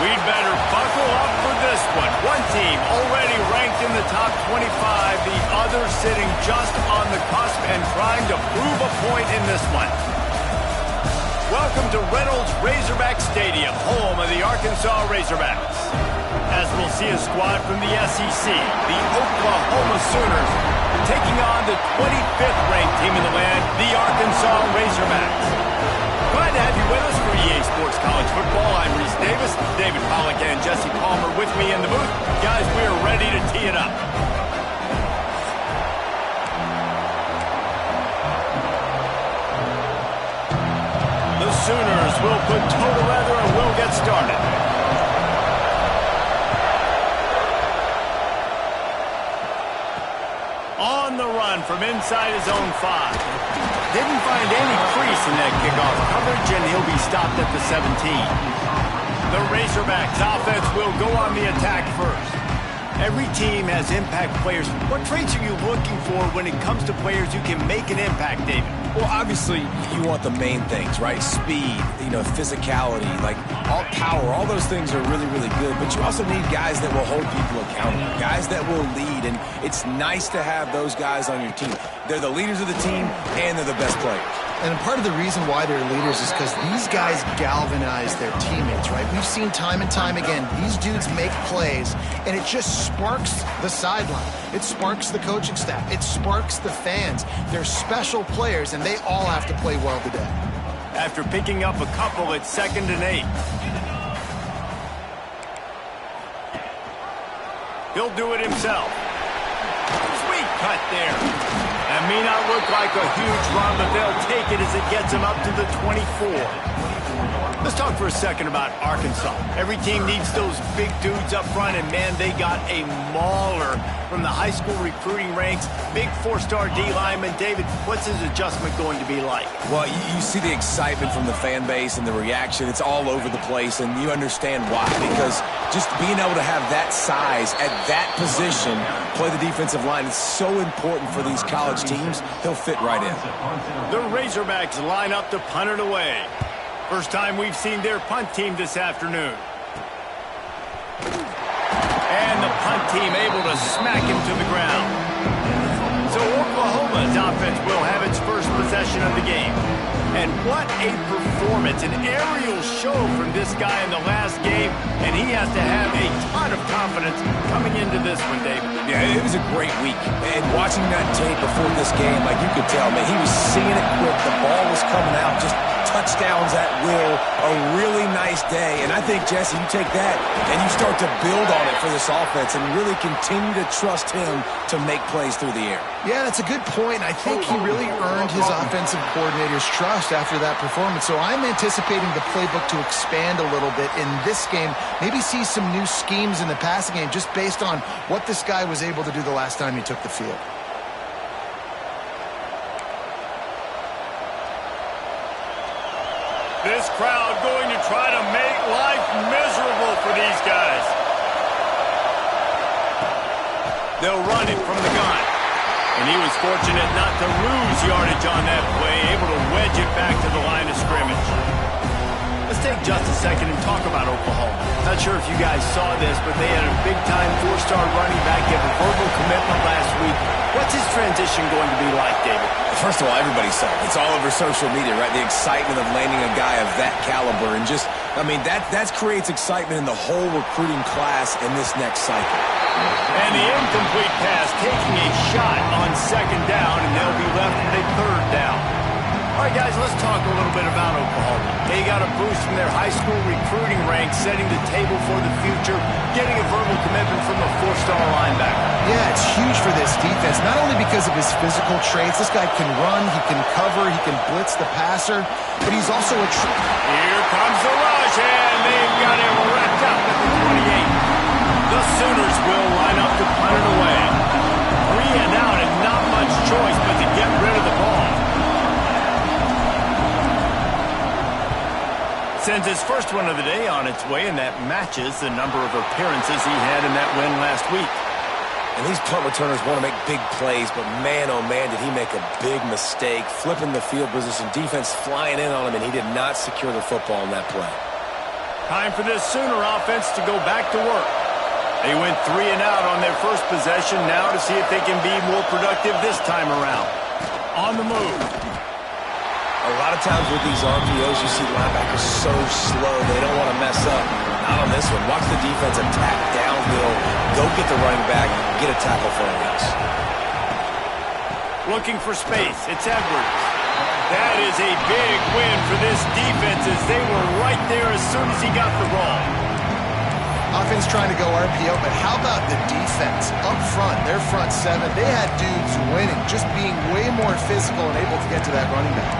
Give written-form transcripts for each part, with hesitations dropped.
We'd better buckle up for this one. One team already ranked in the top 25, the other sitting just on the cusp and trying to prove a point in this one. Welcome to Reynolds Razorback Stadium, home of the Arkansas Razorbacks. As we'll see a squad from the SEC, the Oklahoma Sooners, taking on the 25th ranked team in the land, the Arkansas Razorbacks. Glad to have you with us for EA Sports College Football. I'm Reese Davis, David Pollack and Jesse Palmer with me in the booth. Guys, we are ready to tee it up. The Sooners will put toe to leather and we'll get started. On the run from inside his own 5. Didn't find any crease in that kickoff coverage, and he'll be stopped at the 17. The Razorbacks offense will go on the attack first. Every team has impact players. What traits are you looking for when it comes to players who can make an impact, David? Well, obviously, you want the main things, right? Speed, physicality, like all power, all those things are really, really good. But you also need guys that will hold people accountable, guys that will lead. And it's nice to have those guys on your team. They're the leaders of the team, and they're the best players. And part of the reason why they're leaders is because these guys galvanize their teammates, right? We've seen time and time again, these dudes make plays, and it just sparks the sideline. It sparks the coaching staff. It sparks the fans. They're special players, and they all have to play well today. After picking up a couple, it's 2nd and 8. He'll do it himself. Sweet cut there. That may not look like a huge run, but they'll take it as it gets them up to the 24. Let's talk for a second about Arkansas. Every team needs those big dudes up front, and man, they got a mauler from the high school recruiting ranks. Big 4-star D lineman. David, what's his adjustment going to be like? Well, you see the excitement from the fan base and the reaction. It's all over the place, and you understand why. Because just being able to have that size at that position, play the defensive line, is so important for these college teams. He'll fit right in. The Razorbacks line up to punt it away. First time we've seen their punt team this afternoon. And the punt team able to smack him to the ground. So Oklahoma's offense will have its first possession of the game. And what a performance, an aerial show from this guy in the last game, and he has to have a ton of confidence coming into this one, David. Yeah, it was a great week. And watching that tape before this game, like you could tell, man, he was seeing it quick. The ball was coming out, just touchdowns at will. A really nice day. And I think, Jesse, you take that and you start to build on it for this offense and really continue to trust him to make plays through the air. Yeah, that's a good point. I think he really earned his offensive coordinator's trust after that performance. So I'm anticipating the playbook to expand a little bit in this game. Maybe see some new schemes in the passing game just based on what this guy was able to do the last time he took the field. This crowd going to try to make life miserable for these guys. They'll run it from the gun. And he was fortunate not to lose yardage on that play, able to wedge it back to the line of scrimmage. Let's take just a second and talk about Oklahoma. Not sure if you guys saw this, but they had a big-time 4-star running back give a verbal commitment last week. What's his transition going to be like, David? First of all, everybody saw it. It's all over social media, right? The excitement of landing a guy of that caliber. And just, I mean, that creates excitement in the whole recruiting class in this next cycle. And the incomplete pass taking a shot on 2nd down, and they'll be left with a 3rd down. All right, guys, let's talk a little bit about Oklahoma. They got a boost from their high school recruiting ranks, setting the table for the future, getting a verbal commitment from a 4-star linebacker. Yeah, it's huge for this defense, not only because of his physical traits. This guy can run, he can cover, he can blitz the passer, but he's also a... Here comes the rush, and they've got him wrapped up at the 28. The Sooners will line up to punt it away. 3 and out, and not much choice but to get rid of the ball. Sends his first one of the day on its way, and that matches the number of appearances he had in that win last week. And these punt returners want to make big plays, but man, oh man, did he make a big mistake, flipping the field position, defense flying in on him, and he did not secure the football in that play. Time for this Sooner offense to go back to work. They went 3 and out on their first possession, now to see if they can be more productive this time around. On the move. A lot of times with these RPOs, you see linebackers so slow, they don't want to mess up. Not on this one. Watch the defense attack downhill, go get the running back, get a tackle for a loss. Looking for space. It's Edwards. That is a big win for this defense as they were right there as soon as he got the ball. Offense trying to go RPO, but how about the defense? Up front, their front seven, they had dudes winning, just being way more physical and able to get to that running back.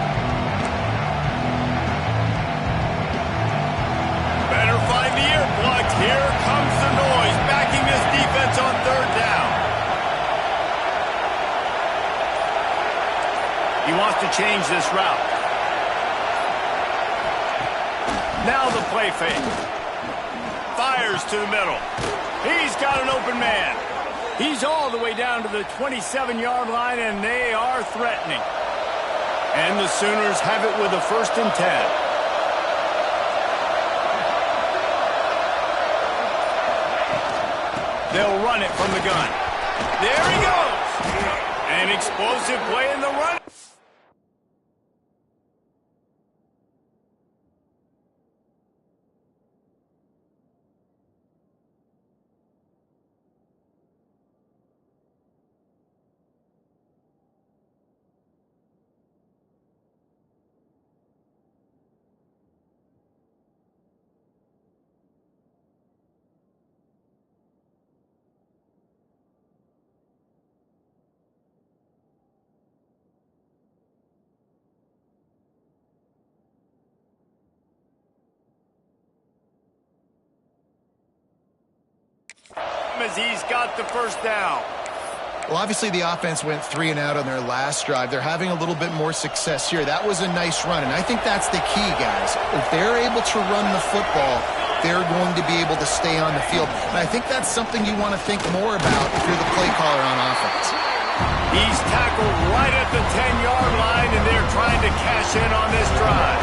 Better find the earplugs. Here comes the noise, backing this defense on third down. He wants to change this route. Now the play fake. Fires to the middle. He's got an open man. He's all the way down to the 27-yard line, and they are threatening. And the Sooners have it with a 1st and 10. They'll run it from the gun. There he goes. An explosive play in the run. As he's got the first down. Well, obviously the offense went 3 and out on their last drive. They're having a little bit more success here. That was a nice run, and I think that's the key, guys. If they're able to run the football, they're going to be able to stay on the field. And I think that's something you want to think more about if you're the play caller on offense. He's tackled right at the 10-yard line, and they're trying to cash in on this drive.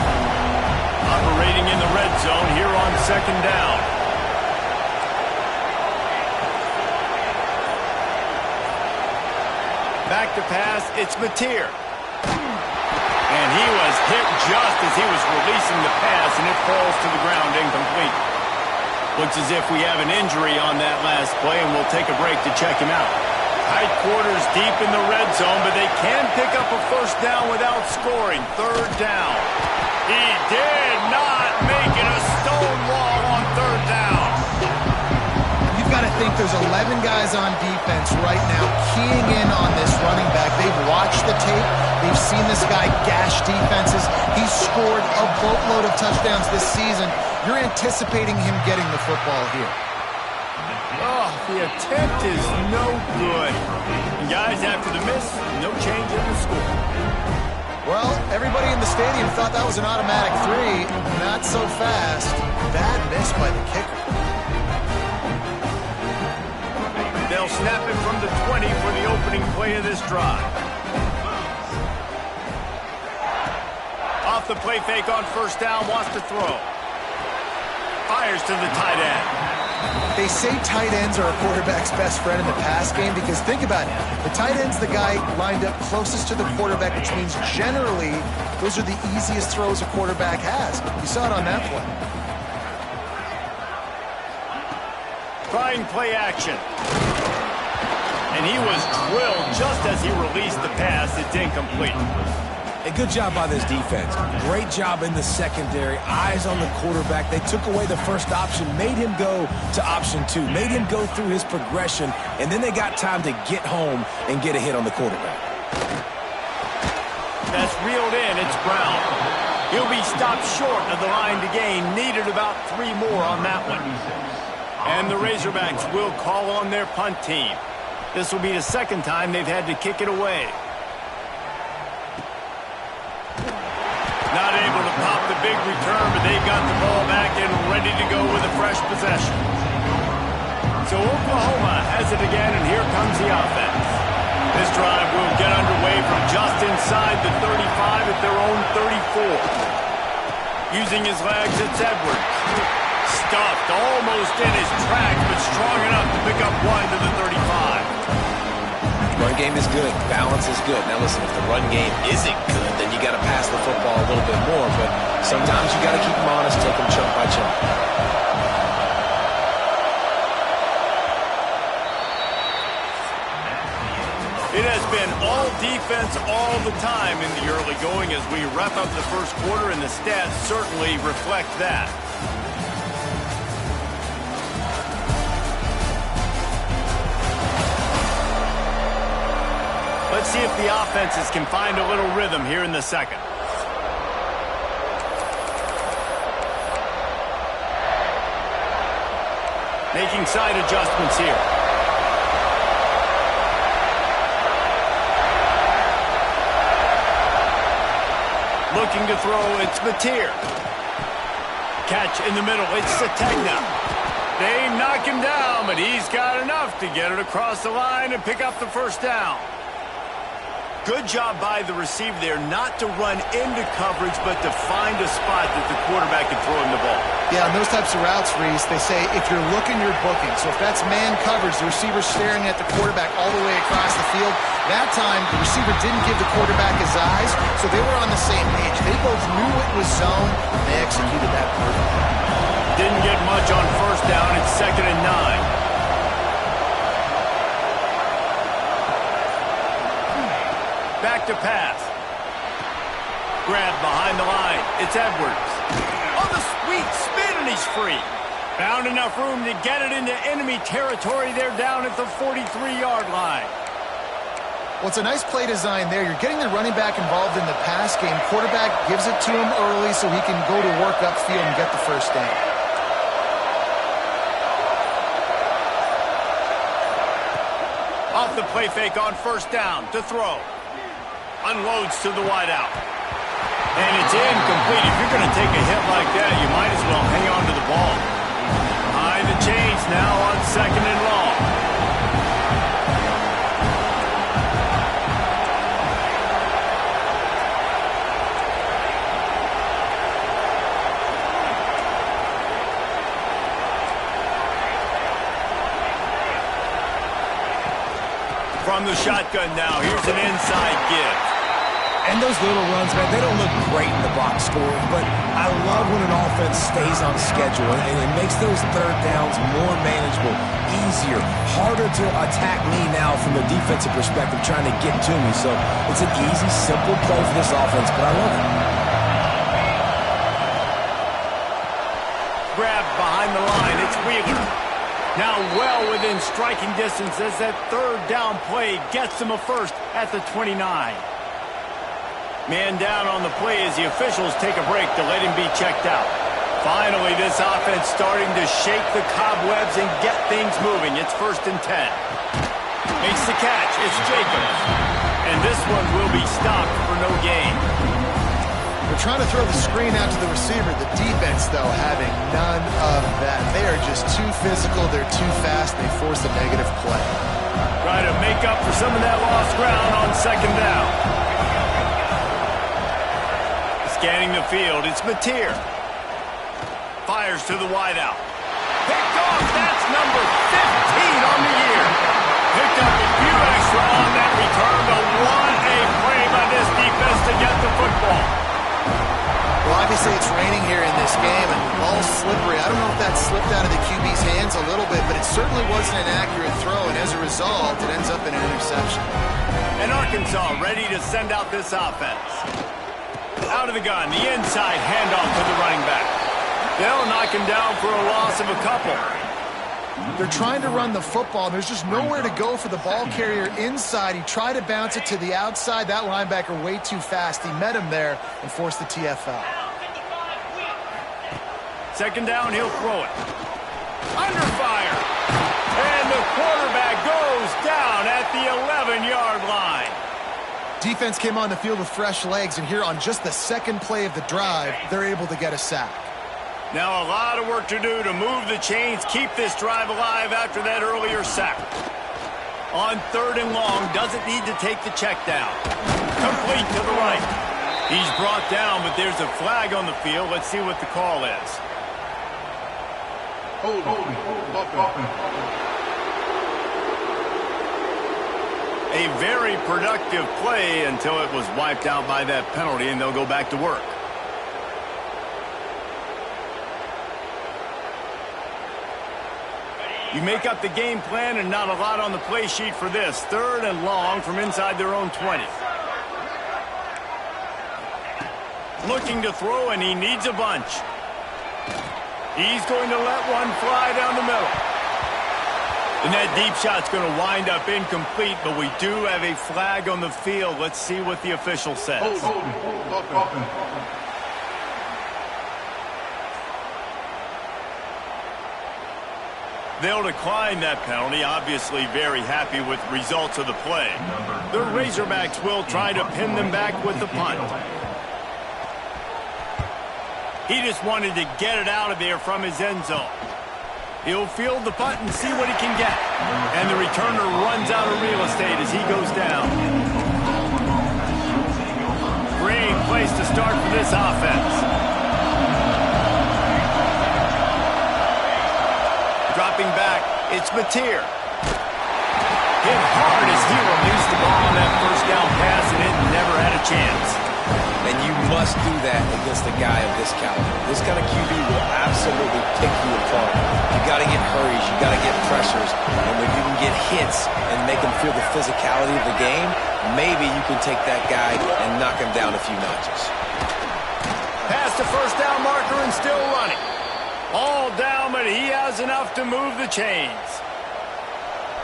Operating in the red zone here on 2nd down. Back to pass, it's Mateer. And he was hit just as he was releasing the pass, and it falls to the ground incomplete. Looks as if we have an injury on that last play, and we'll take a break to check him out. Tight quarters deep in the red zone, but they can pick up a 1st down without scoring. 3rd down. He did not make it a stone wall on 3rd down. Got to think there's 11 guys on defense right now keying in on this running back. They've watched the tape. They've seen this guy gash defenses. He's scored a boatload of touchdowns this season. You're anticipating him getting the football here. Oh, the attempt is no good. And guys, after the miss, no change in the score. Well, everybody in the stadium thought that was an automatic 3. Not so fast. Bad miss by the kicker. They'll snap it from the 20 for the opening play of this drive. Off the play fake on 1st down, wants to throw. Fires to the tight end. They say tight ends are a quarterback's best friend in the pass game because think about it. The tight end's the guy lined up closest to the quarterback, which means generally those are the easiest throws a quarterback has. You saw it on that play. Trying play action. And he was drilled just as he released the pass. It's incomplete. A good job by this defense. Great job in the secondary. Eyes on the quarterback. They took away the first option, made him go to option 2, made him go through his progression, and then they got time to get home and get a hit on the quarterback. That's reeled in. It's Brown. He'll be stopped short of the line to gain. Needed about 3 more on that one. And the Razorbacks will call on their punt team. This will be the 2nd time they've had to kick it away. Not able to pop the big return, but they've got the ball back and ready to go with a fresh possession. So Oklahoma has it again, and here comes the offense. This drive will get underway from just inside the 35 at their own 34. Using his legs, it's Edwards. stuffed almost in his tracks, but strong enough to pick up one to the 35. Run game is good. Balance is good. Now listen, if the run game isn't good, then you got to pass the football a little bit more. But sometimes you got to keep them honest, take them chunk by chunk. It has been all defense all the time in the early going as we wrap up the first quarter, and the stats certainly reflect that. Let's see if the offenses can find a little rhythm here in the second. Making side adjustments here. Looking to throw, it's Mateer. Catch in the middle, it's Sategna. They knock him down, but he's got enough to get it across the line and pick up the first down. Good job by the receiver there, not to run into coverage, but to find a spot that the quarterback can throw him the ball. Yeah, on those types of routes, Reese, they say if you're looking, you're booking. So if that's man coverage, the receiver's staring at the quarterback all the way across the field. That time, the receiver didn't give the quarterback his eyes, so they were on the same page. They both knew it was zone, and they executed that perfectly. Didn't get much on first down. It's 2nd and 9. Back to pass. Grab behind the line. It's Edwards. On the sweet spin, and he's free. Found enough room to get it into enemy territory. They're down at the 43-yard line. Well, it's a nice play design there. You're getting the running back involved in the pass game. Quarterback gives it to him early so he can go to work upfield and get the first down. Off the play fake on first down to throw. Unloads to the wideout. And it's incomplete. If you're going to take a hit like that, you might as well hang on to the ball. Behind the chains now on 2nd and long. From the shotgun now, here's an inside give. And those little runs, man, they don't look great in the box score, but I love when an offense stays on schedule, and it makes those third downs more manageable, easier, harder to attack me now from a defensive perspective trying to get to me. So it's an easy, simple play for this offense, but I love it. Grab behind the line, it's Wheeler. Now well within striking distance as that third down play gets him a first at the 29. Man down on the play as the officials take a break to let him be checked out. Finally, this offense starting to shake the cobwebs and get things moving. It's 1st and 10. Makes the catch. It's Jacobs. And this one will be stopped for no gain. They're trying to throw the screen out to the receiver. The defense, though, having none of that. They are just too physical. They're too fast. They force a negative play. Try to make up for some of that lost ground on 2nd down. Scanning the field, it's Mateer. Fires to the wideout. Picked off, that's number 15 on the year. Picked up a few extra on that return, but what a play by this defense to get the football. Well, obviously it's raining here in this game, and the ball's slippery. I don't know if that slipped out of the QB's hands a little bit, but it certainly wasn't an accurate throw, and as a result, it ends up in an interception. And Arkansas ready to send out this offense. Out of the gun, the inside handoff to the running back. They'll knock him down for a loss of a couple. They're trying to run the football, and there's just nowhere to go for the ball carrier inside. He tried to bounce it to the outside. That linebacker way too fast. He met him there and forced the TFL. 2nd down, he'll throw it. Under fire. And the quarterback goes down at the 11-yard line. Defense came on the field with fresh legs, and here on just the second play of the drive, they're able to get a sack. Now a lot of work to do to move the chains, keep this drive alive after that earlier sack. On 3rd and long, doesn't need to take the check down. Complete to the right. He's brought down, but there's a flag on the field. Let's see what the call is. A very productive play until it was wiped out by that penalty, and they'll go back to work. You make up the game plan and not a lot on the play sheet for this. 3rd and long from inside their own 20. Looking to throw, and he needs a bunch. He's going to let one fly down the middle. And that deep shot's going to wind up incomplete, but we do have a flag on the field. Let's see what the official says. They'll decline that penalty, obviously very happy with results of the play. The Razorbacks will try to pin them back with the punt. He just wanted to get it out of there from his end zone. He'll field the punt and see what he can get. And the returner runs out of real estate as he goes down. Great place to start for this offense. Dropping back, it's Mateer. Hit hard as he released the ball on that first down pass, and it never had a chance. And you must do that against a guy of this caliber. This kind of QB will absolutely pick you apart. You got to get hurries, you got to get pressures, and when you can get hits and make him feel the physicality of the game, maybe you can take that guy and knock him down a few notches. Past the first down marker and still running. All down, but he has enough to move the chains.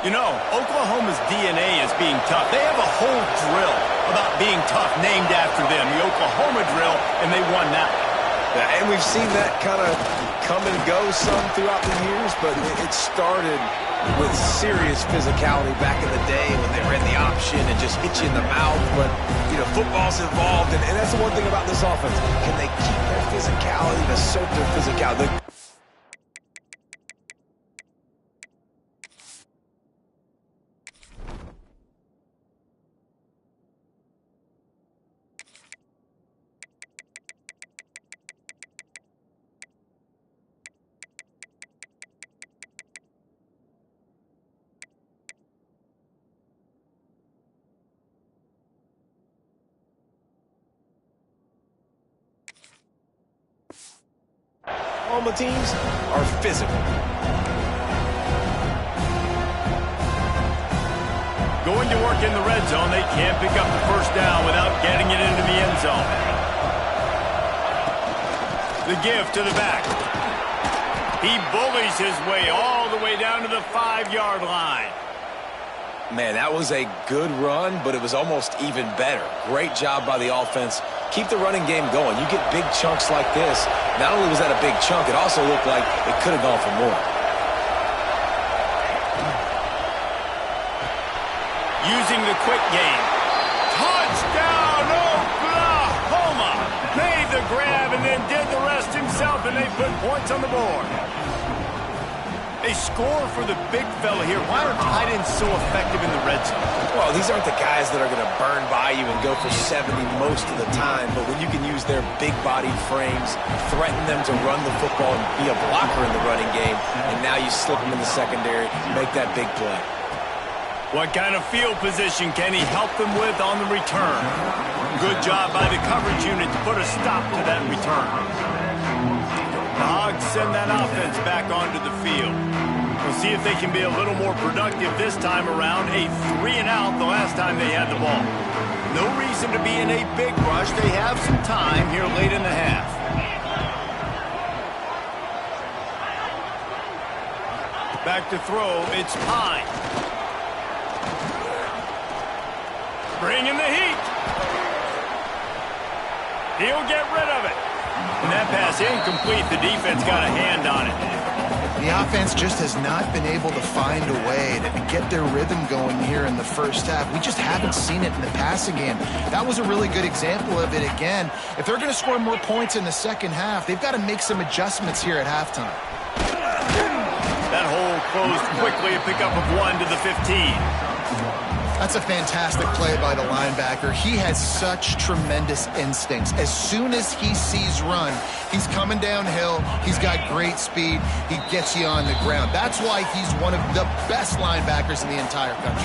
You know, Oklahoma's DNA is being tough. They have a whole drill about being tough named after them, the Oklahoma drill, and they won that. Yeah, and we've seen that kind of come and go some throughout the years, but it started with serious physicality back in the day when they ran the option and just hit you in the mouth. But, you know, football's involved, and that's the one thing about this offense. Can they keep their physicality and assert their physicality? Oklahoma teams are physical. Going to work in the red zone, they can't pick up the first down without getting it into the end zone. The give to the back. He bullies his way all the way down to the 5-yard line. Man, that was a good run, but it was almost even better. Great job by the offense. Keep the running game going. You get big chunks like this. Not only was that a big chunk, it also looked like it could have gone for more. Using the quick game. Touchdown, Oklahoma! Made the grab and then did the rest himself, and they put points on the board. They score for the big fella here. Why are tight ends so effective in the red zone? Well, these aren't the guys that are going to burn by you and go for 70 most of the time, but when you can use their big-bodied frames, threaten them to run the football and be a blocker in the running game, and now you slip them in the secondary, make that big play. What kind of field position can he help them with on the return? Good job by the coverage unit to put a stop to that return. The Hogs send that offense back onto the field. We'll see if they can be a little more productive this time around. A 3-and-out the last time they had the ball. No reason to be in a big rush. They have some time here late in the half. Back to throw, it's Pine. Bringing the heat. He'll get rid of it. And that pass incomplete. The defense got a hand on it. The offense just has not been able to find a way to get their rhythm going here in the first half. We just haven't seen it in the passing game. That was a really good example of it again. If they're going to score more points in the second half, they've got to make some adjustments here at halftime. That hole closed quickly, a pickup of 1 to the 15. That's a fantastic play by the linebacker. He has such tremendous instincts. As soon as he sees run, he's coming downhill. He's got great speed. He gets you on the ground. That's why he's one of the best linebackers in the entire country.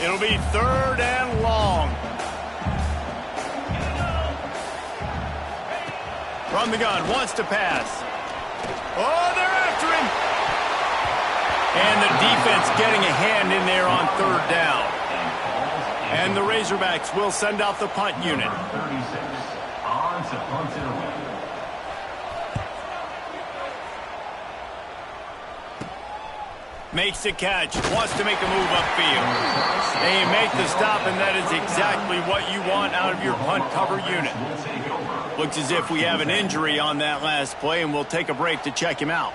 It'll be 3rd and long. From the gun, wants to pass. Oh, they're after him. And the defense getting a hand in there on 3rd down. And the Razorbacks will send out the punt unit. On to punt it away. Makes the catch, wants to make a move upfield. They make the stop, and that is exactly what you want out of your punt cover unit. Looks as if we have an injury on that last play, and we'll take a break to check him out.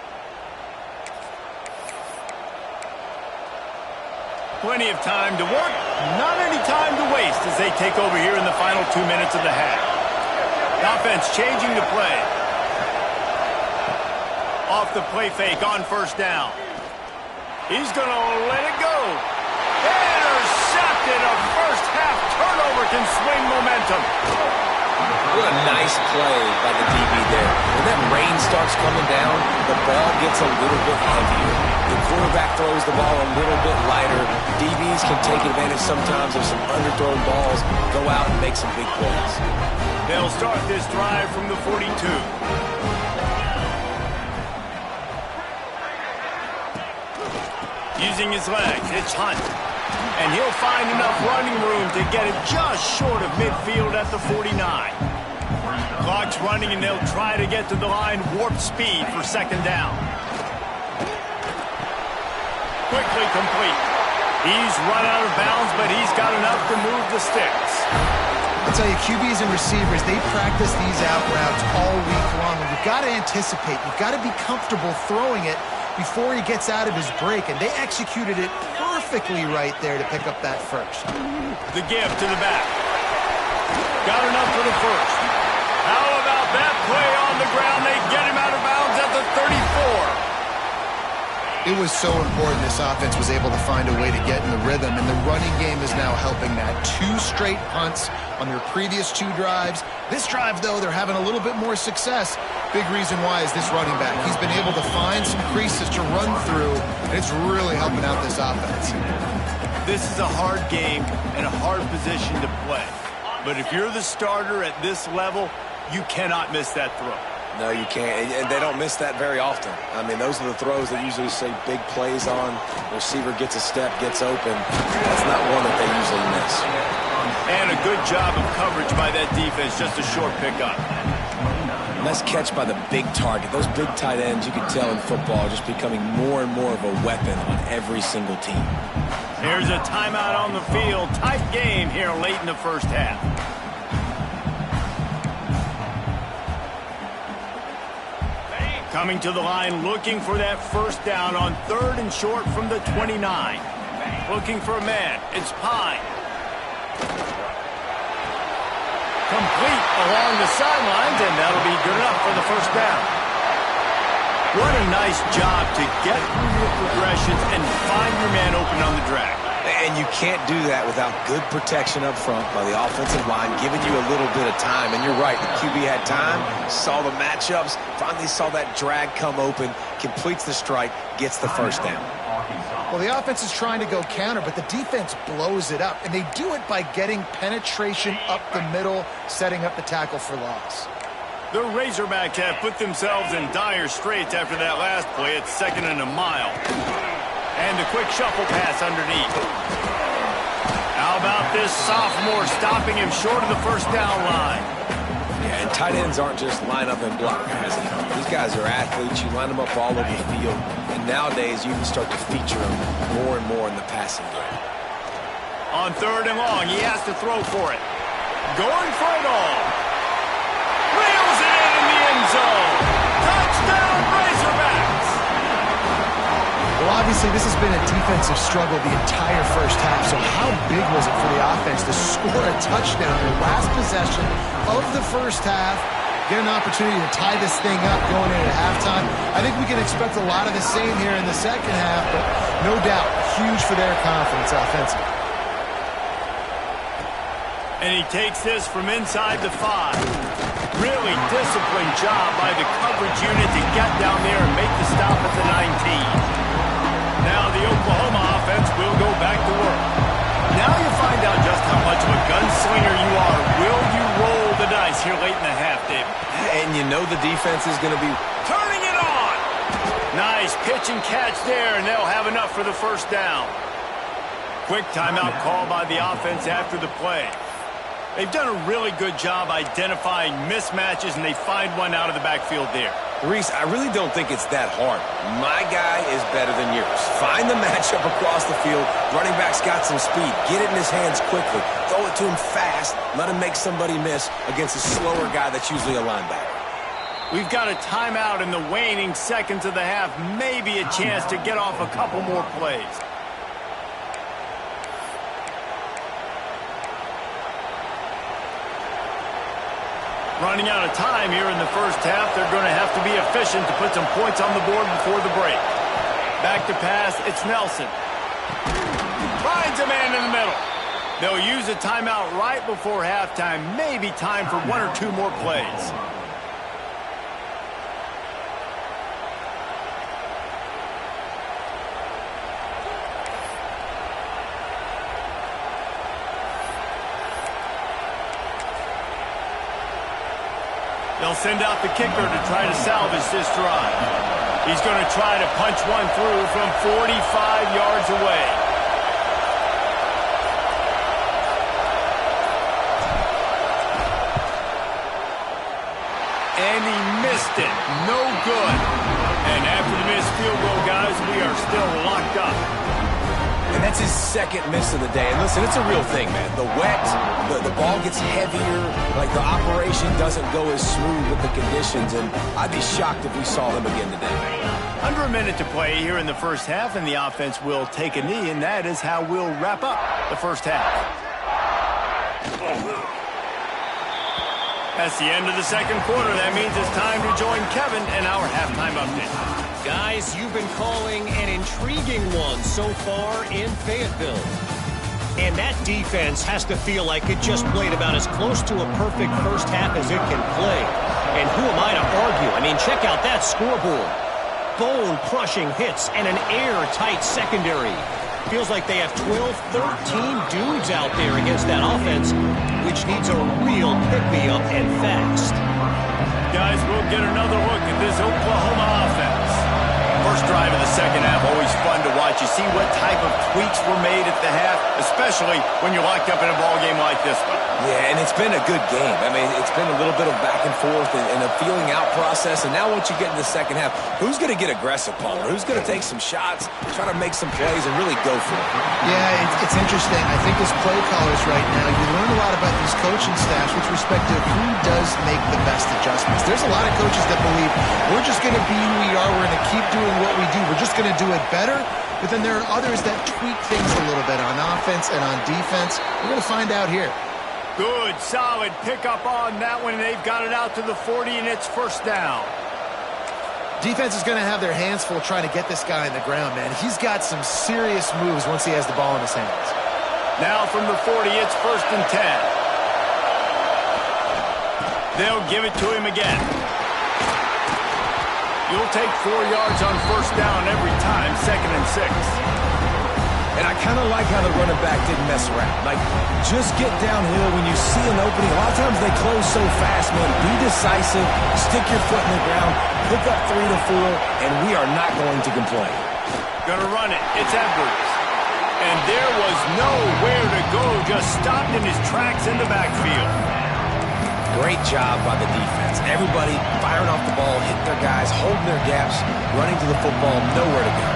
Plenty of time to work, not any time to waste as they take over here in the final 2 minutes of the half. Offense changing the play. Off the play fake on 1st down. He's going to let it go. Intercepted. A first-half turnover can swing momentum. What a nice play by the DB there. When that rain starts coming down, the ball gets a little bit heavier. The quarterback throws the ball a little bit lighter. DBs can take advantage sometimes of some underthrown balls, go out and make some big plays. They'll start this drive from the 42. Using his legs, it's Hunt. And he'll find enough running room to get it just short of midfield at the 49. Clock's running, and they'll try to get to the line warp speed for 2nd down. Quickly complete. He's run out of bounds, but he's got enough to move the sticks. I'll tell you, QBs and receivers, they practice these out routes all week long. And you've got to anticipate. You've got to be comfortable throwing it before he gets out of his break, and they executed it perfectly right there to pick up that first. The give to the back. Got enough for the first. How about that play on the ground? They get him out of bounds at the 34. It was so important this offense was able to find a way to get in the rhythm, and the running game is now helping that. 2 straight punts on their previous 2 drives. This drive, though, they're having a little bit more success. Big reason why is this running back. He's been able to find some creases to run through, and it's really helping out this offense. This is a hard game and a hard position to play. But if you're the starter at this level, you cannot miss that throw. No, you can't. And they don't miss that very often. I mean, those are the throws that usually say big plays on. The receiver gets a step, gets open. That's not one that they usually miss. And a good job of coverage by that defense, just a short pickup. Nice catch by the big target. Those big tight ends, you can tell in football, are just becoming more and more of a weapon on every single team. Here's a timeout on the field. Tight game here late in the first half. Coming to the line, looking for that first down on 3rd and short from the 29. Looking for a man. It's Pine. Complete along the sidelines, and that'll be good enough for the first down. What a nice job to get through your progressions and find your man open on the drag. And you can't do that without good protection up front by the offensive line, giving you a little bit of time. And you're right, the QB had time, saw the matchups, finally saw that drag come open, completes the strike, gets the first down. Well, the offense is trying to go counter, but the defense blows it up. And they do it by getting penetration up the middle, setting up the tackle for loss. The Razorbacks have put themselves in dire straits after that last play. It's 2nd and a mile. And the quick shuffle pass underneath. How about this sophomore stopping him short of the first down line? Yeah, and tight ends aren't just line up and block guys. These guys are athletes. You line them up all over the field. And nowadays, you can start to feature them more and more in the passing game. On 3rd and long, he has to throw for it. Going for it all. Reels it in the end zone. Touchdown, Razorbacks! Well, obviously, this has been a defensive struggle the entire first half, so how big was it for the offense to score a touchdown in the last possession of the first half get an opportunity to tie this thing up going into halftime. I think we can expect a lot of the same here in the second half, but no doubt, huge for their confidence offensively. And he takes this from inside the 5. Really disciplined job by the coverage unit to get down there and make the stop at the 19. Now the Oklahoma offense will go back to work. Now you find out just how much of a gunslinger you are. Will you roll the dice here late in the half, David? And you know the defense is going to be turning it on. Nice pitch and catch there, and they'll have enough for the first down. Quick timeout call by the offense after the play. They've done a really good job identifying mismatches, and they find one out of the backfield there. Reese, I really don't think it's that hard. My guy is better than yours. Find the matchup across the field. Running back's got some speed. Get it in his hands quickly. Throw it to him fast. Let him make somebody miss against a slower guy that's usually a linebacker. We've got a timeout in the waning seconds of the half. Maybe a chance to get off a couple more plays. Running out of time here in the first half. They're going to have to be efficient to put some points on the board before the break. Back to pass. It's Nelson. Finds a man in the middle. They'll use a timeout right before halftime. Maybe time for one or two more plays. They'll send out the kicker to try to salvage this drive. He's going to try to punch one through from 45 yards away. And he missed it. No good. And after the missed field goal, guys, we are still locked up. And that's his second miss of the day. And listen, it's a real thing, man. The wet, the ball gets heavier. Like, the operation doesn't go as smooth with the conditions. And I'd be shocked if we saw them again today. Under a minute to play here in the first half, and the offense will take a knee, and that is how we'll wrap up the first half. That's the end of the second quarter. That means it's time to join Kevin in our halftime update. Guys, you've been calling an intriguing one so far in Fayetteville. And that defense has to feel like it just played about as close to a perfect first half as it can play. And who am I to argue? I mean, check out that scoreboard. Bone-crushing hits and an airtight secondary. Feels like they have 12, 13 dudes out there against that offense, which needs a real pick-me-up and fast. Guys, we'll get another look at this Oklahoma offense. First drive of the second half, always fun to watch. You see what type of tweaks were made at the half, especially when you're locked up in a ball game like this one. Yeah, and it's been a good game. I mean, it's been a little bit of back and forth and a feeling out process. And now once you get in the second half, who's going to get aggressive, Palmer? Who's going to take some shots, try to make some plays, and really go for it? Yeah, it's interesting. I think as play callers right now, you learn a lot about these coaching staffs with respect to who does make the best adjustments. There's a lot of coaches that believe we're just going to be who we are. We're going to keep doing what we do. We're just going to do it better. But then there are others that tweak things a little bit on offense and on defense. We're going to find out here. Good, solid pickup on that one. They've got it out to the 40, and it's first down. Defense is going to have their hands full trying to get this guy in the ground, man. He's got some serious moves once he has the ball in his hands. Now from the 40, it's first and 10. They'll give it to him again. You'll take 4 yards on first down every time, second and 6. And I kind of like how the running back didn't mess around. Like, just get downhill when you see an opening. A lot of times they close so fast, man. Be decisive, stick your foot in the ground, pick up 3 to 4, and we are not going to complain. Gonna run it. It's Edwards. And there was nowhere to go. Just stopped in his tracks in the backfield. Great job by the defense. Everybody firing off the ball, hitting their guys, holding their gaps, running to the football, nowhere to go.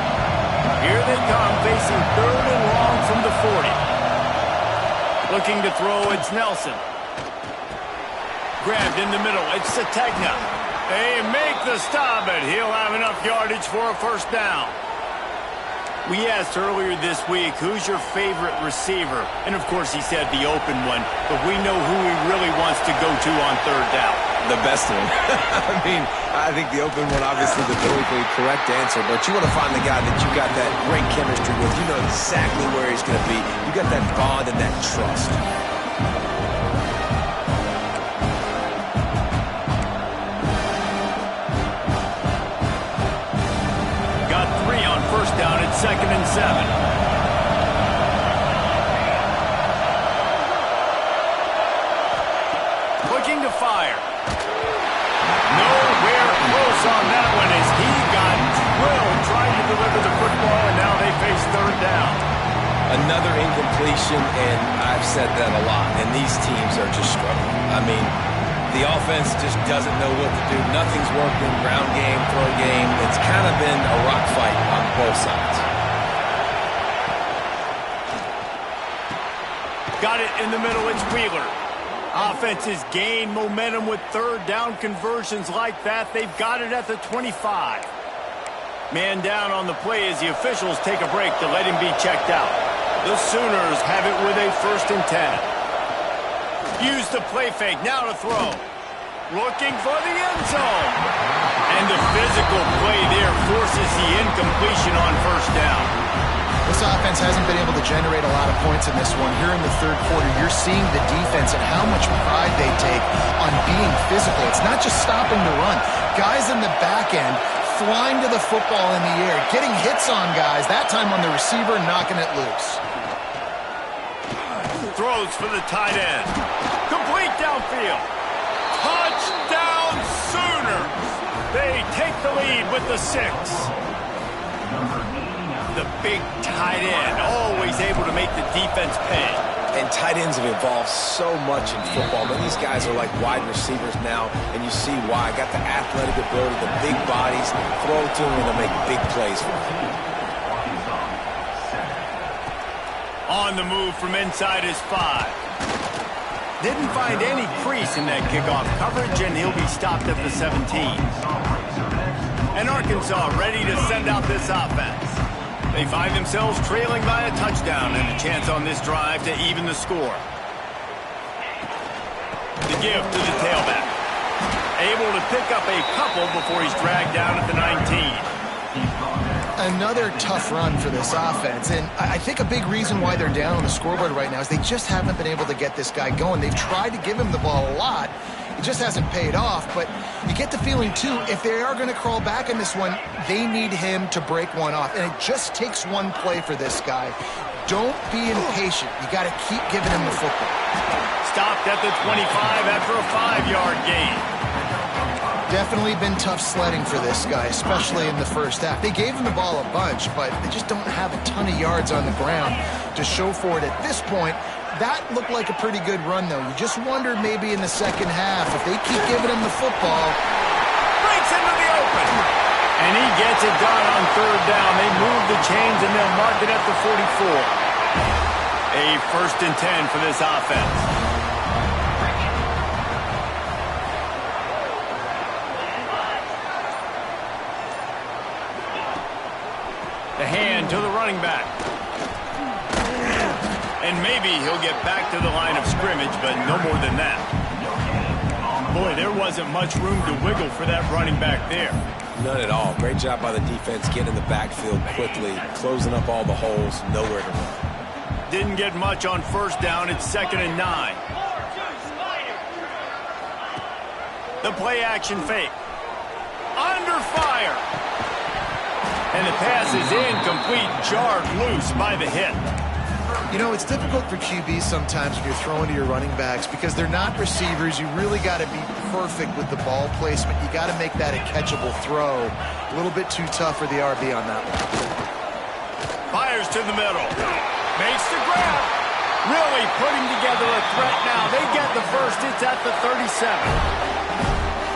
Here they come, facing third and long from the 40. Looking to throw, it's Nelson. Grabbed in the middle, it's Sategna. They make the stop, but he'll have enough yardage for a first down. We asked earlier this week, who's your favorite receiver? And of course he said the open one, but we know who he really wants to go to on third down. The best one. I mean, I think the open one, obviously the politically correct answer, but you want to find the guy that you got that great chemistry with. You know exactly where he's going to be. You got that bond and that trust. Got 3 on first down at 2nd and 7. Looking to fire. Nowhere close on that one as he got drilled trying to deliver the football, and now they face 3rd down. Another incompletion, and I've said that a lot, and these teams are just struggling. I mean, the offense just doesn't know what to do. Nothing's working. Ground game, throw game. It's kind of been a rock fight on both sides. Got it in the middle. It's Wheeler. Offenses gain momentum with 3rd down conversions like that. They've got it at the 25. Man down on the play as the officials take a break to let him be checked out. The Sooners have it with a 1st and 10. Use the play fake. Now to throw. Looking for the end zone. And the physical play there forces the incompletion on 1st down. This offense hasn't been able to generate a lot of points in this one. Here in the 3rd quarter, you're seeing the defense and how much pride they take on being physical. It's not just stopping to run. Guys in the back end flying to the football in the air, getting hits on guys, that time on the receiver, knocking it loose. Throws for the tight end. Complete downfield. Touchdown Sooners. They take the lead with the 6. The big tight end, always able to make the defense pay. And tight ends have evolved so much in football. But these guys are like wide receivers now, and you see why. Got the athletic ability, the big bodies, throw to them, and they'll make big plays for them. On the move from inside his 5. Didn't find any crease in that kickoff coverage, and he'll be stopped at the 17. And Arkansas ready to send out this offense. They find themselves trailing by a touchdown and a chance on this drive to even the score. The give to the tailback. Able to pick up a couple before he's dragged down at the 19. Another tough run for this offense, and I think a big reason why they're down on the scoreboard right now is they just haven't been able to get this guy going. They've tried to give him the ball a lot. It just hasn't paid off, but you get the feeling, too, if they are going to crawl back in this one, they need him to break one off, and it just takes one play for this guy. Don't be impatient. You got to keep giving him the football. Stopped at the 25 after a 5-yard gain. Definitely been tough sledding for this guy, especially in the first half. They gave him the ball a bunch, but they just don't have a ton of yards on the ground to show for it at this point. That looked like a pretty good run, though. You just wonder maybe in the second half, if they keep giving him the football. Breaks into the open. And he gets it done on 3rd down. They move the chains, and they'll mark it at the 44. A 1st and 10 for this offense. The hand to the running back. And maybe he'll get back to the line of scrimmage, but no more than that. Boy, there wasn't much room to wiggle for that running back there. None at all. Great job by the defense getting in the backfield quickly, closing up all the holes, nowhere to run. Didn't get much on 1st down. It's 2nd and 9. The play action fake. Under fire. And the pass is incomplete, jarred loose by the hit. You know, it's difficult for QBs sometimes when you're throwing to your running backs because they're not receivers. You really got to be perfect with the ball placement. You got to make that a catchable throw. A little bit too tough for the RB on that one. Fires to the middle. Makes the grab. Really putting together a threat now. They get the first. It's at the 37.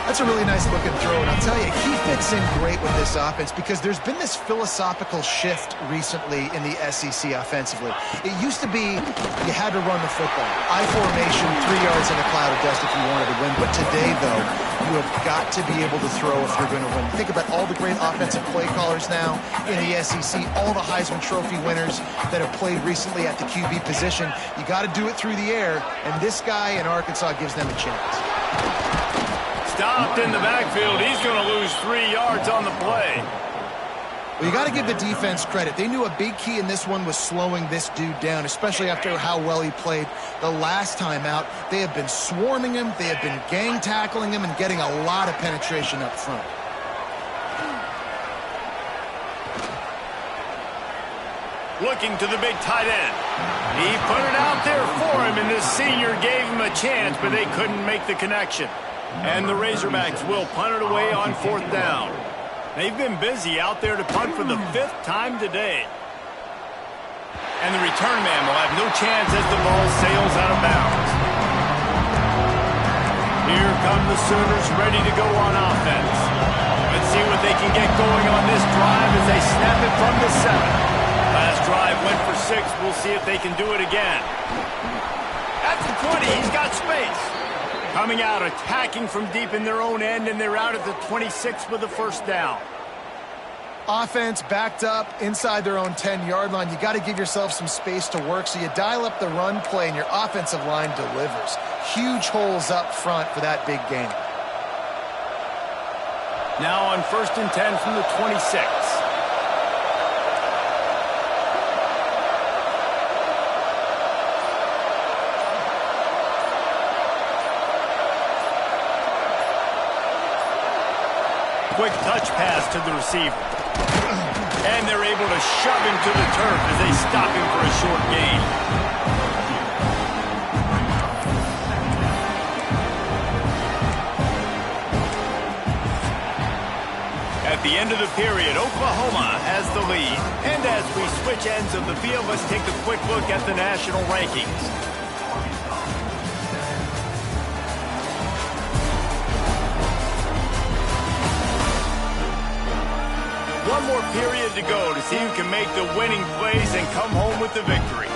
That's a really nice looking throw, and I'll tell you, he fits in great with this offense because there's been this philosophical shift recently in the SEC offensively. It used to be you had to run the football. I formation, 3 yards in a cloud of dust if you wanted to win. But today, though, you have got to be able to throw if you're going to win. Think about all the great offensive play callers now in the SEC, all the Heisman Trophy winners that have played recently at the QB position. You got to do it through the air, and this guy in Arkansas gives them a chance. stopped in the backfield. He's going to lose 3 yards on the play. Well, you got to give the defense credit. They knew a big key in this one was slowing this dude down, especially after how well he played the last time out. They have been swarming him. They have been gang tackling him and getting a lot of penetration up front. Looking to the big tight end. He put it out there for him, and this senior gave him a chance, but they couldn't make the connection. And the Razorbacks will punt it away on 4th down. They've been busy out there to punt for the 5th time today. And the return man will have no chance as the ball sails out of bounds. Here come the Sooners ready to go on offense. Let's see what they can get going on this drive as they snap it from the 7. Last drive went for 6. We'll see if they can do it again. At the 20, he's got space. Coming out, attacking from deep in their own end, and they're out at the 26 with the 1st down. Offense backed up inside their own 10-yard line. You got to give yourself some space to work, so you dial up the run play, and your offensive line delivers. Huge holes up front for that big game. Now on 1st and 10 from the 26. Quick touch pass to the receiver. And they're able to shove him to the turf as they stop him for a short gain. At the end of the period, Oklahoma has the lead. And as we switch ends of the field, let's take a quick look at the national rankings. One more period to go to see who can make the winning plays and come home with the victory.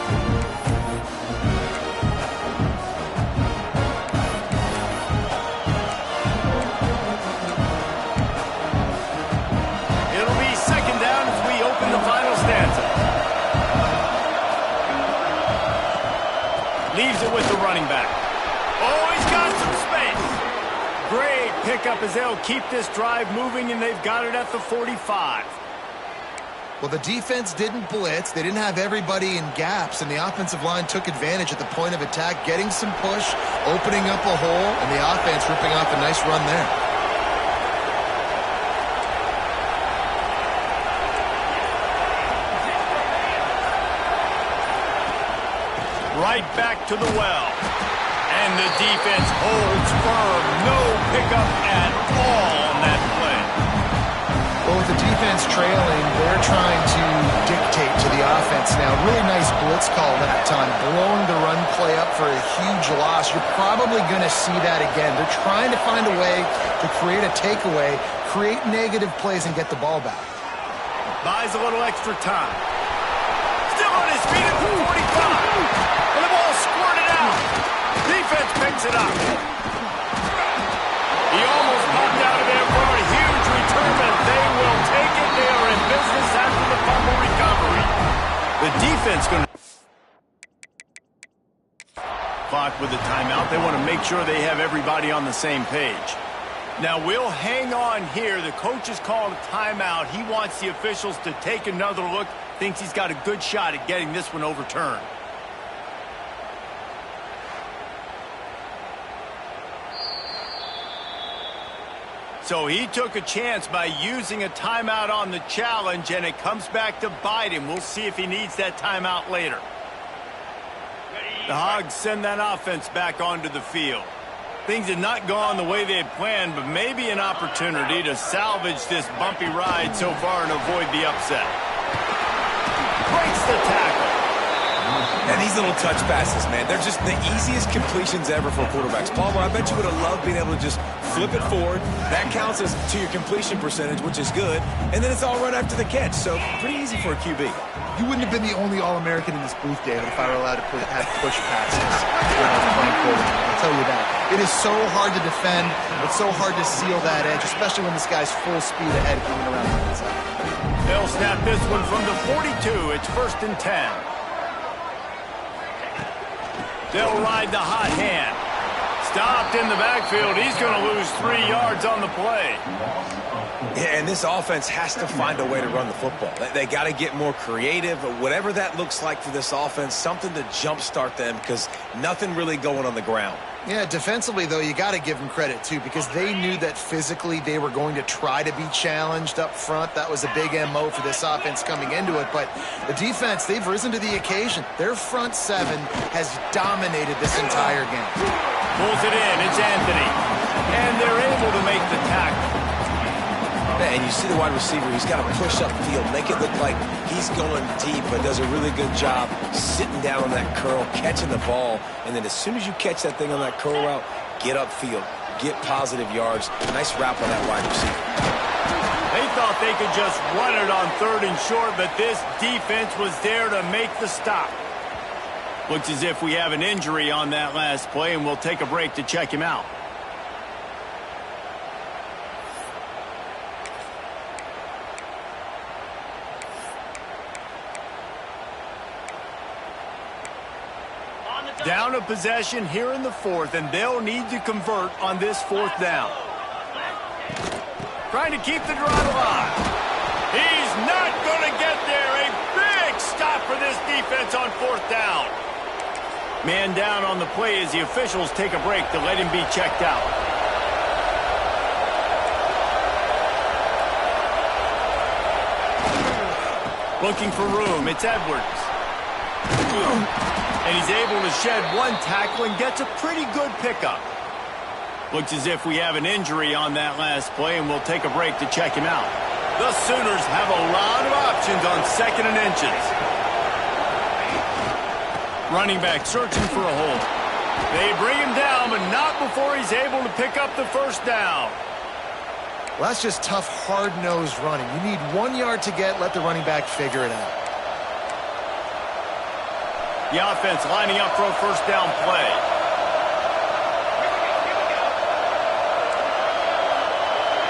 It'll be 2nd down as we open the final stanza. Leaves it with the running back. Oh, he's got some space. Great pickup as they'll keep this drive moving, and they've got it at the 45. Well, the defense didn't blitz. They didn't have everybody in gaps, and the offensive line took advantage at the point of attack, getting some push, opening up a hole, and the offense ripping off a nice run there. Right back to the well. And the defense holds firm. No pickup at all on that play. Well, with the defense trailing, they're trying to dictate to the offense now. Really nice blitz call that time, blowing the run play up for a huge loss. You're probably going to see that again. They're trying to find a way to create a takeaway, create negative plays, and get the ball back. Buys a little extra time. Still on his feet at the 45. And the ball squirted out. Defense picks it up. He almost popped out of there for a huge return, but they will take it. They are in business after the fumble recovery. The defense going to clock with the timeout. They want to make sure they have everybody on the same page. Now we'll hang on here. The coach has called a timeout. He wants the officials to take another look. Thinks he's got a good shot at getting this one overturned. So he took a chance by using a timeout on the challenge, and it comes back to bite him. We'll see if he needs that timeout later. The Hogs send that offense back onto the field. Things had not gone the way they had planned, but maybe an opportunity to salvage this bumpy ride so far and avoid the upset. Breaks the tackle. And these little touch passes, man, they're just the easiest completions ever for quarterbacks. Palmer, I bet you would have loved being able to just flip it forward. That counts as to your completion percentage, which is good. And then it's all right after the catch, so pretty easy for a QB. You wouldn't have been the only All-American in this booth, David, if I were allowed to have push passes when I was playing quarterback. I'll tell you that. It is so hard to defend. It's so hard to seal that edge, especially when this guy's full speed ahead coming around the inside. They'll snap this one from the 42. It's 1st and 10. They'll ride the hot hand. Stopped in the backfield. He's going to lose 3 yards on the play. Yeah, and this offense has to find a way to run the football. They got to get more creative, whatever that looks like for this offense, something to jumpstart them because nothing really going on the ground. Yeah, defensively, though, you got to give them credit, too, because they knew that physically they were going to try to be challenged up front. That was a big MO for this offense coming into it. But the defense, they've risen to the occasion. Their front seven has dominated this entire game. Pulls it in. It's Anthony. And they're able to make the tackle. And you see the wide receiver, he's got to push upfield, make it look like he's going deep, but does a really good job sitting down on that curl, catching the ball, and then as soon as you catch that thing on that curl route, get upfield, get positive yards. Nice route by that wide receiver. They thought they could just run it on 3rd and short, but this defense was there to make the stop. Looks as if we have an injury on that last play, and we'll take a break to check him out. Down a possession here in the 4th, and they'll need to convert on this 4th down. Trying to keep the drive alive. He's not going to get there. A big stop for this defense on 4th down. Man down on the play as the officials take a break to let him be checked out. Looking for room. It's Edwards. And he's able to shed 1 tackle and gets a pretty good pickup. Looks as if we have an injury on that last play, and we'll take a break to check him out. The Sooners have a lot of options on 2nd and inches. Running back searching for a hole. They bring him down, but not before he's able to pick up the 1st down. Well, that's just tough, hard-nosed running. You need 1 yard to get, let the running back figure it out. The offense lining up for a 1st down play.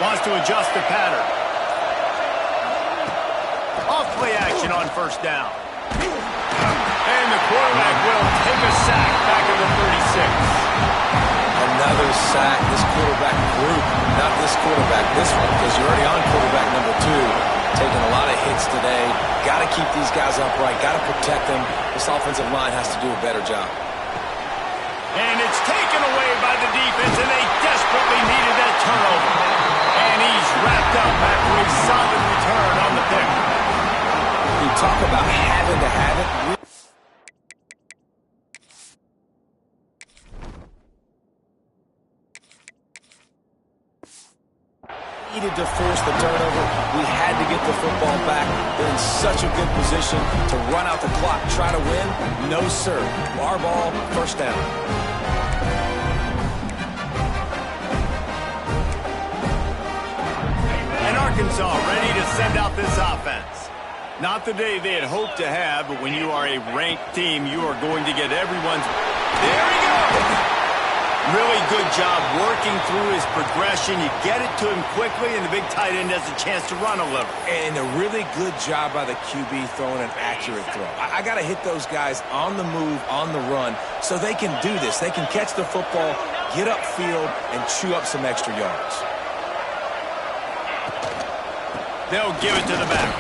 Wants to adjust the pattern. Off play action on 1st down. And the quarterback will take a sack back at the 36. Another sack. This quarterback group, not this quarterback, this one, because you're already on quarterback number 2. Taking a lot of hits today. Got to keep these guys upright. Got to protect them. This offensive line has to do a better job. And it's taken away by the defense, and they desperately needed that turnover. And he's wrapped up after a solid return on the pick. You talk about having to have it. Needed to force the turnover. We had to get the football back. They're in such a good position to run out the clock, try to win. No, sir. Our ball, 1st down. And Arkansas ready to send out this offense. Not the day they had hoped to have, but when you are a ranked team, you are going to get everyone's... There he goes! Really good job working through his progression. You get it to him quickly, and the big tight end has a chance to run a little. And a really good job by the QB throwing an accurate throw. I got to hit those guys on the move, on the run, so they can do this. They can catch the football, get upfield, and chew up some extra yards. They'll give it to the back.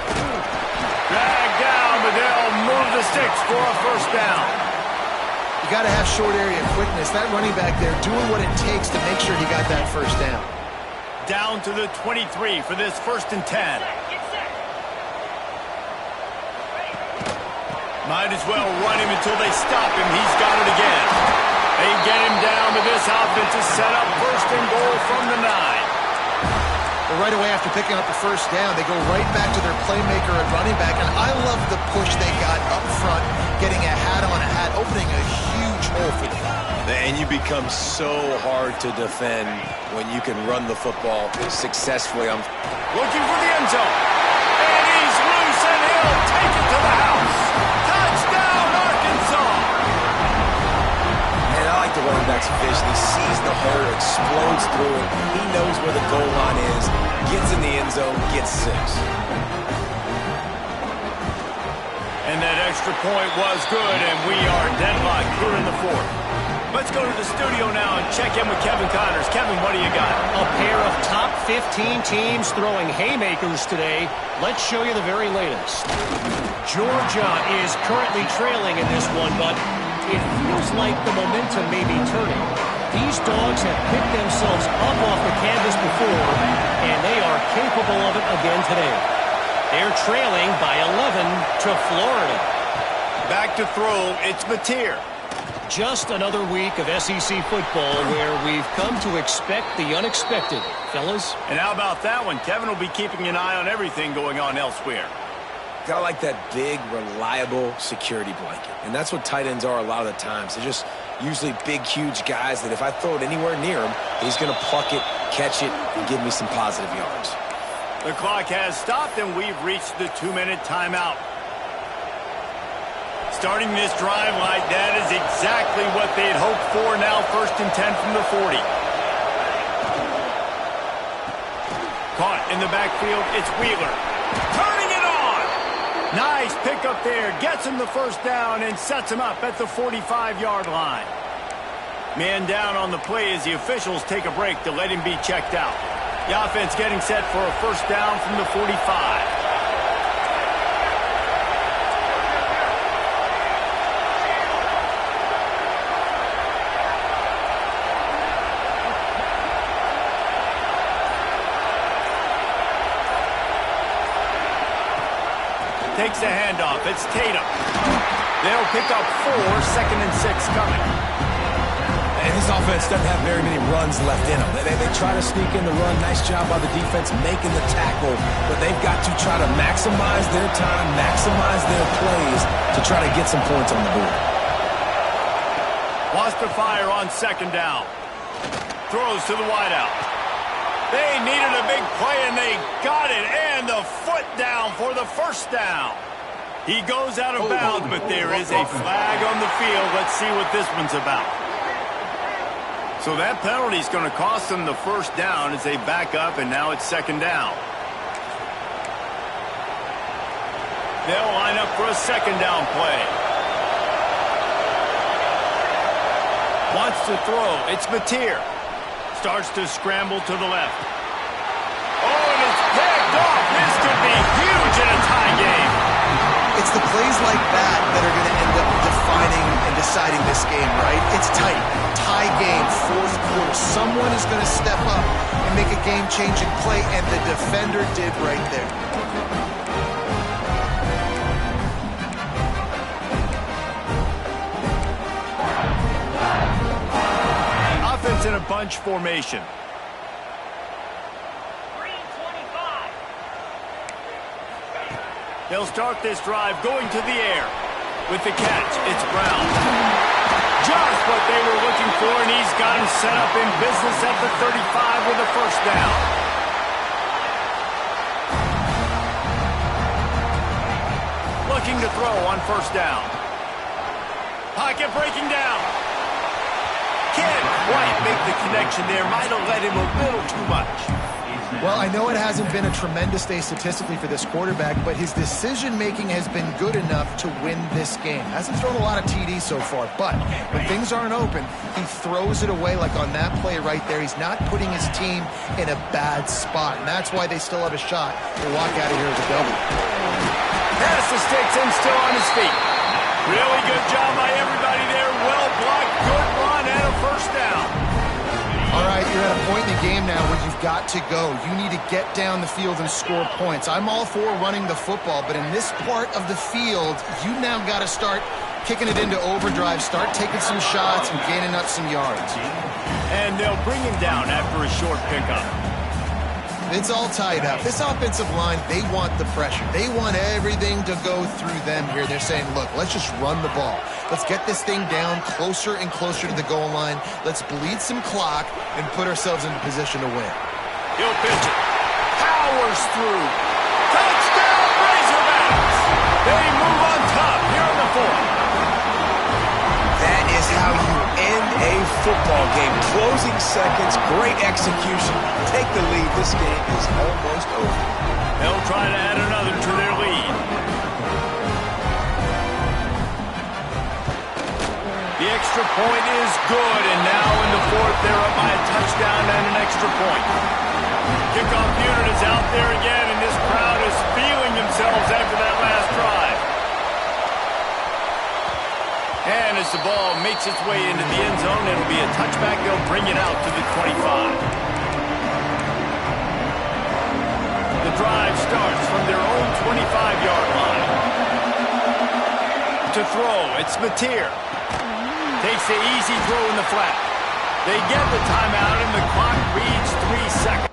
Drag down, but they'll move the sticks for a 1st down. You got to have short area quickness. That running back there doing what it takes to make sure he got that 1st down. Down to the 23 for this 1st and 10. Might as well run him until they stop him. He's got it again. They get him down, but this offense is set up 1st and goal from the 9. Well, right away after picking up the 1st down, they go right back to their playmaker at running back, and I love the push they got up front, getting a hat on a hat, opening a huge hole for them. And you become so hard to defend when you can run the football successfully. I'm looking for the end zone. And he's loose, and he'll take it to the house. Touchdown, Arkansas! And I like the running back's vision. He sees the hole, explodes through it. He knows where the goal line is, gets in the end zone, gets 6. And that extra point was good, and we are deadlocked here in the 4th. Let's go to the studio now and check in with Kevin Connors. Kevin, what do you got? A pair of top 15 teams throwing haymakers today. Let's show you the very latest. Georgia is currently trailing in this one, but it feels like the momentum may be turning. These dogs have picked themselves up off the canvas before, and they are capable of it again today. They're trailing by 11 to Florida. Back to throw, it's Mateer. Just another week of SEC football where we've come to expect the unexpected, fellas. And how about that one? Kevin will be keeping an eye on everything going on elsewhere. Gotta like that big, reliable security blanket. And that's what tight ends are a lot of the times. They're just usually big, huge guys that if I throw it anywhere near him, he's going to pluck it, catch it, and give me some positive yards. The clock has stopped, and we've reached the 2-minute timeout. Starting this drive like that is exactly what they'd hoped for. Now 1st and 10 from the 40. Caught in the backfield, it's Wheeler. Turning it on! Nice pick up there. Gets him the first down and sets him up at the 45-yard line. Man down on the play as the officials take a break to let him be checked out. The offense getting set for a first down from the 45. Takes a handoff. It's Tatum. They'll pick up 4, 2nd and 6 coming. And this offense doesn't have very many runs left in them. They try to sneak in the run. Nice job by the defense making the tackle. But they've got to try to maximize their time, maximize their plays to try to get some points on the board. Wants to fire on 2nd down. Throws to the wideout. They needed a big play, and they got it. And the foot down for the first down. He goes out of bounds, but there is a flag on the field. Let's see what this one's about. So that penalty is going to cost them the first down as they back up, and now it's 2nd down. They'll line up for a 2nd down play. Wants to throw. It's Mateer. Starts to scramble to the left. Oh, and it's picked off. This could be huge in a tie game. It's the plays like that that are going to end up defining and deciding this game, right? It's tight. Tie game, 4th quarter. Someone is going to step up and make a game-changing play, and the defender did right there. In a bunch formation. They'll start this drive going to the air. With the catch, it's Brown. Just what they were looking for, and he's got him set up in business at the 35 with a first down. Looking to throw on 1st down. Pocket breaking down. Can't quite make the connection there. Might have let him a little too much. Well, I know it hasn't been a tremendous day statistically for this quarterback, but his decision-making has been good enough to win this game. Hasn't thrown a lot of TDs so far, but when things aren't open, he throws it away like on that play right there. He's not putting his team in a bad spot, and that's why they still have a shot to walk out of here with a W. Pass the sticks and still on his feet. Really good job by everybody there. Well blocked, good run, and a first down. All right, you're at a point in the game now where you've got to go. You need to get down the field and score points. I'm all for running the football, but in this part of the field, you now got to start kicking it into overdrive, start taking some shots and gaining up some yards. And they'll bring him down after a short pickup. It's all tied up. This offensive line, they want the pressure. They want everything to go through them here. They're saying, look, let's just run the ball. Let's get this thing down closer and closer to the goal line. Let's bleed some clock and put ourselves into position to win. He'll pitch it. Powers through. Touchdown, Razorbacks! They move on top here in the 4th. That is how you end a football game. Closing seconds, great execution. Take the lead. This game is almost over. They'll try to add another to their lead. The extra extra point is good, and now in the fourth, they're up by a touchdown and an extra point. Kickoff unit is out there again, and this crowd is feeling themselves after that last drive. And as the ball makes its way into the end zone, it'll be a touchback. They'll bring it out to the 25. The drive starts from their own 25-yard line. To throw, it's Mateer. Takes the easy throw in the flat. They get the timeout, and the clock reads 3 seconds.